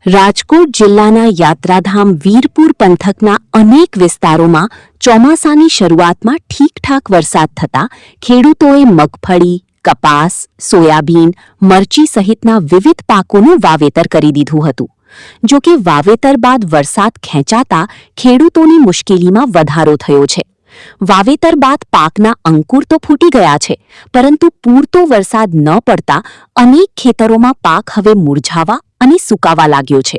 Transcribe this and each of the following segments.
રાજકોટ જિલ્લાના યાત્રાધામ વીરપુર પંથકના અનેક વિસ્તારોમાં ચોમાસાની શરૂઆતમાં ઠીકઠાક વરસાદ થતા ખેડૂતોએ મગફળી, કપાસ, સોયાબીન, મરચી સહિતના વિવિધ પાકોનું વાવેતર કરી દીધું હતું. જો કે વાવેતર બાદ વરસાદ ખેંચાતા ખેડૂતોની મુશ્કેલીમાં વધારો થયો છે. વાવેતર બાદ પાકના અંકુર તો ફૂટી ગયા છે, પરંતુ પૂરતો વરસાદ ન પડતા અનેક ખેતરોમાં પાક હવે મુરઝાવા અને સુકાવા લાગ્યો છે.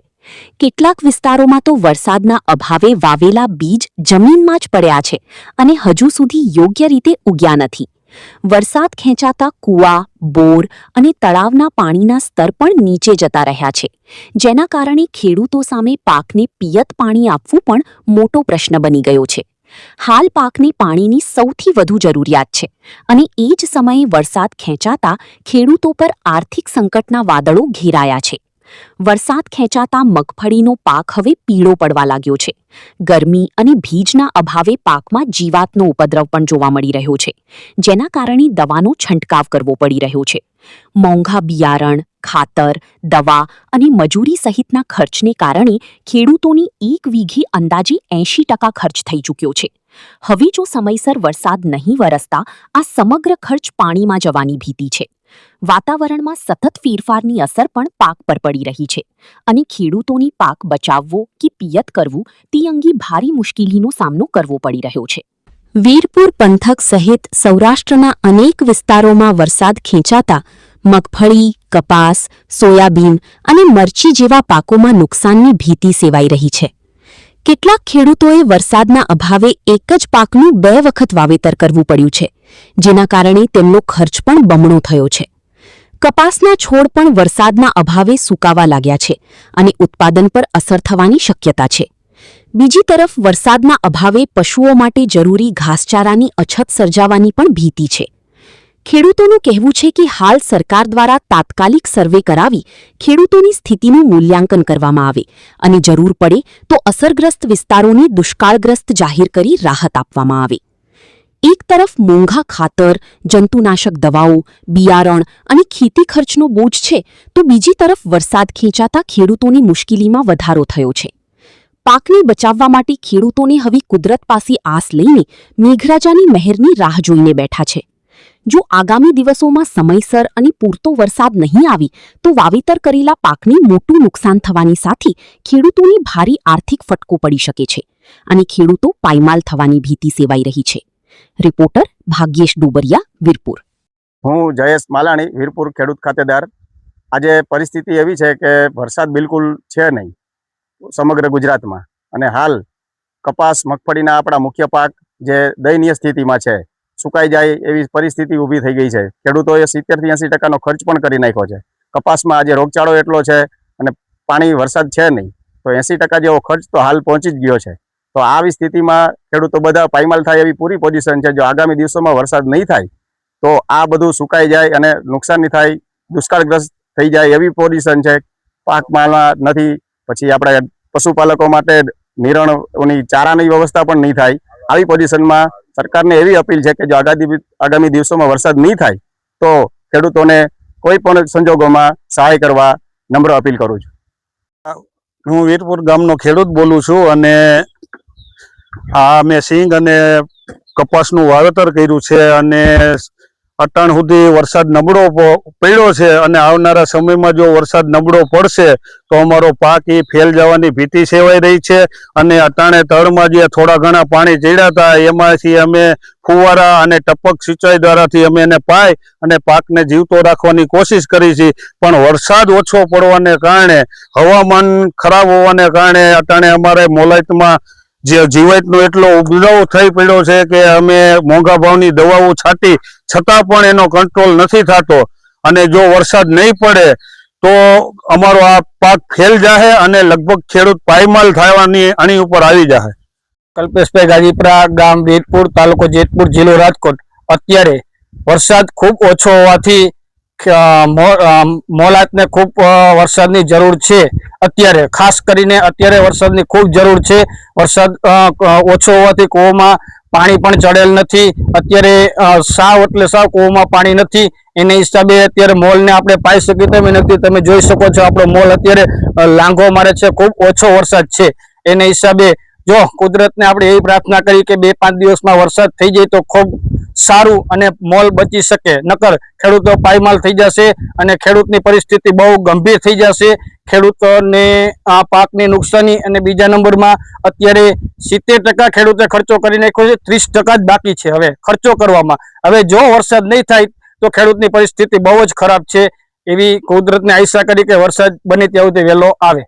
કેટલાક વિસ્તારોમાં તો વરસાદના અભાવે વાવેલા બીજ જમીનમાં જ પડ્યા છે અને હજુ સુધી યોગ્ય રીતે ઉગ્યા નથી. વરસાદ ખેંચાતા કૂવા, બોર અને તળાવના પાણીના સ્તર પણ નીચે જતા રહ્યા છે, જેના કારણે ખેડૂતો સામે પાકને પિયત પાણી આપવું પણ મોટો પ્રશ્ન બની ગયો છે. હાલ પાકને પાણીની સૌથી વધુ જરૂરિયાત છે અને એ જ સમયે વરસાદ ખેંચાતા ખેડૂતો પર આર્થિક સંકટના વાદળો ઘેરાયા છે. વરસાદ ખેંચાતા મગફળીનો પાક હવે પીળો પડવા લાગ્યો છે. ગરમી અને ભીજના અભાવે પાકમાં જીવાતનો ઉપદ્રવ પણ જોવા મળી રહ્યો છે, જેના કારણે દવાનો છંટકાવ કરવો પડી રહ્યો છે. મોંઘા બિયારણ, ખાતર, દવા અને મજૂરી સહિતના ખર્ચને કારણે ખેડૂતોની એક વીઘે અંદાજે 80% ખર્ચ થઈ ચૂક્યો છે. હવે જો સમયસર વરસાદ નહીં વરસતા આ સમગ્ર ખર્ચ પાણીમાં જવાની ભીતિ છે. વાતાવરણમાં સતત ફેરફારની અસર પણ પાક પર પડી રહી છે અને ખેડૂતોની પાક બચાવવો કે પિયત કરવું તે અંગે ભારે મુશ્કેલીનો સામનો કરવો પડી રહ્યો છે. વીરપુર પંથક સહિત સૌરાષ્ટ્રના અનેક વિસ્તારોમાં વરસાદ ખેંચાતા મગફળી, કપાસ, સોયાબીન અને મરચી જેવા પાકોમાં નુકસાનની ભીતિ સેવાઈ રહી છે. કેટલાક ખેડૂતોએ વરસાદના અભાવે એક જ પાકનું 2 વખત વાવેતર કરવું પડ્યું છે, જેના કારણે તેમનો ખર્ચ પણ બમણો થયો છે. કપાસના છોડ પણ વરસાદના અભાવે સુકાવા લાગ્યા છે અને ઉત્પાદન પર અસર થવાની શક્યતા છે. બીજી તરફ વરસાદના અભાવે પશુઓ માટે જરૂરી ઘાસચારાની અછત સર્જાવાની પણ ભીતિ છે. ખેડૂતોનું કહેવું છે કે હાલ સરકાર દ્વારા તાત્કાલિક સર્વે કરાવી ખેડૂતોની સ્થિતિનું મૂલ્યાંકન કરવામાં આવે અને જરૂર પડે તો અસરગ્રસ્ત વિસ્તારોને દુષ્કાળગ્રસ્ત જાહેર કરી રાહત આપવામાં આવે. એક તરફ મોંઘા ખાતર, જંતુનાશક દવાઓ, બિયારણ અને ખેતી ખર્ચનો બોજ છે, તો બીજી તરફ વરસાદ ખેંચાતા ખેડૂતોની મુશ્કેલીમાં વધારો થયો છે. પાકને બચાવવા માટે ખેડૂતોને હવે કુદરત પાસે આસ લઈને મેઘરાજાની મહેરની રાહ જોઈને બેઠા છે. જો આગામી દિવસોમાં સમયસર અને પૂરતો વરસાદ નહીં આવી તો વાવેતર કરેલા પાકને મોટું નુકસાન થવાની સાથે ખેડૂતોની ભારે આર્થિક ફટકો પડી શકે છે અને ખેડૂતો પાયમાલ થવાની ભીતિ સેવાઈ રહી છે. રિપોર્ટર ભાગ્યેશ ડુબરિયા, વીરપુર. હું જયેશ માલાણી, વીરપુર ખેડૂત ખાતેદાર. આજે પરિસ્થિતિ એવી છે કે વરસાદ બિલકુલ છે નહીં સમગ્ર ગુજરાતમાં, અને હાલ કપાસ, મગફળીના આપણા મુખ્ય પાક જે દયનીય સ્થિતિમાં છે, સુકાઈ જાય એવી પરિસ્થિતિ ઊભી થઈ ગઈ છે. ખેડૂતોએ 70 થી 80% ખર્ચ પણ કરી નાખ્યો છે. કપાસમાં આજે રોગચાળો એટલો છે અને પાણી વરસાદ છે નહીં, તો 80% જેવો ખર્ચ તો હાલ પહોંચી જ ગયો છે. તો આવી સ્થિતિમાં ખેડૂતો બધા પાયમાલ થાય એવી પૂરી પોઝિશન છે. જો આગામી દિવસોમાં વરસાદ નહીં થાય તો આ બધું સુકાઈ જાય અને નુકસાની થાય, દુષ્કાળગ્રસ્ત થઈ જાય એવી પોઝિશન છે. પાકમાં નથી, પછી આપણે પશુપાલકો માટે નિરણની ચારાની વ્યવસ્થા પણ નહીં થાય. આવી પોઝિશનમાં સરકારને એવી અપીલ છે કે જો આગામી દિવસોમાં વરસાદ નહીં થાય તો ખેડૂતોને કોઈ પણ સંજોગોમાં સહાય કરવા નમ્ર અપીલ કરું છું. હું વીરપુર ગામનો ખેડૂત બોલું છું અને આ મેં સિંગ અને કપાસનું વાવેતર કર્યું છે અને અટાણ સુધી વરસાદ નબળો પડ્યો છે અને આવનારા સમયમાં જો વરસાદ નબળો પડશે તો અમારો પાક એ ફેલ જવાની ભીતિ સેવાઈ રહી છે. અને અટાણે તળમાં જે થોડા ઘણા પાણી ચડ્યા હતા એમાંથી અમે ફુવારા અને ટપક સિંચાઈ દ્વારાથી અમે એને પાઈ અને પાકને જીવતો રાખવાની કોશિશ કરી છે. પણ વરસાદ ઓછો પડવાને કારણે, હવામાન ખરાબ હોવાને કારણે અટાણે અમારે મોલાઈતમાં જે જીવાતનો એટલો ઉપદ્રવ થઈ પડ્યો છે કે અમે મોંઘા ભાવની દવાઓ છાંટી છતાં પણ એનો કંટ્રોલ નથી થતો. અને જો વરસાદ નહીં પડે તો અમારો આ પાક ફેલ જાહે અને લગભગ ખેડૂત પાયમાલ થવાની આની ઉપર આવી જાહે. કલ્પેશભાઈ ગાજીપરા, ગામ વીરપુર, તાલુકો જેતપુર, જિલ્લો રાજકોટ. અત્યારે વરસાદ ખૂબ ઓછો હોવાથી મોલાતને ખૂબ વરસાદની જરૂર છે. અત્યારે ખાસ કરીને અત્યારે વરસાદની ખૂબ જરૂર છે. વરસાદ ઓછો હોવાથી કૂવામાં પાણી પણ ચડેલ નથી. અત્યારે સાવ એટલે સાવ કૂવામાં પાણી નથી. એને હિસાબે અત્યારે મોલને આપણે પાઈ શકીએ તેમ નથી. તમે જોઈ શકો છો આપણો મોલ અત્યારે લાંઘો મારે છે, ખૂબ ઓછો વરસાદ છે. એને હિસાબે જો કુદરતને આપણે એવી પ્રાર્થના કરી કે 2-5 દિવસમાં વરસાદ થઈ જાય તો ખૂબ સારું અને મોલ બચી શકે, નકર ખેડૂતો પાયમાલ થઈ જશે અને ખેડૂતની પરિસ્થિતિ બહુ ગંભીર થઈ જશે. ખેડૂતોને આ પાકની નુકસાની અને બીજા નંબરમાં અત્યારે 70% ખેડૂતે ખર્ચો કરી નાખ્યો છે, 30% જ બાકી છે હવે ખર્ચો કરવામાં. હવે જો વરસાદ નહીં થાય તો ખેડૂતની પરિસ્થિતિ બહુ જ ખરાબ છે. એવી કુદરતને આશા કરી કે વરસાદ બને ત્યાં સુધી વહેલો આવે.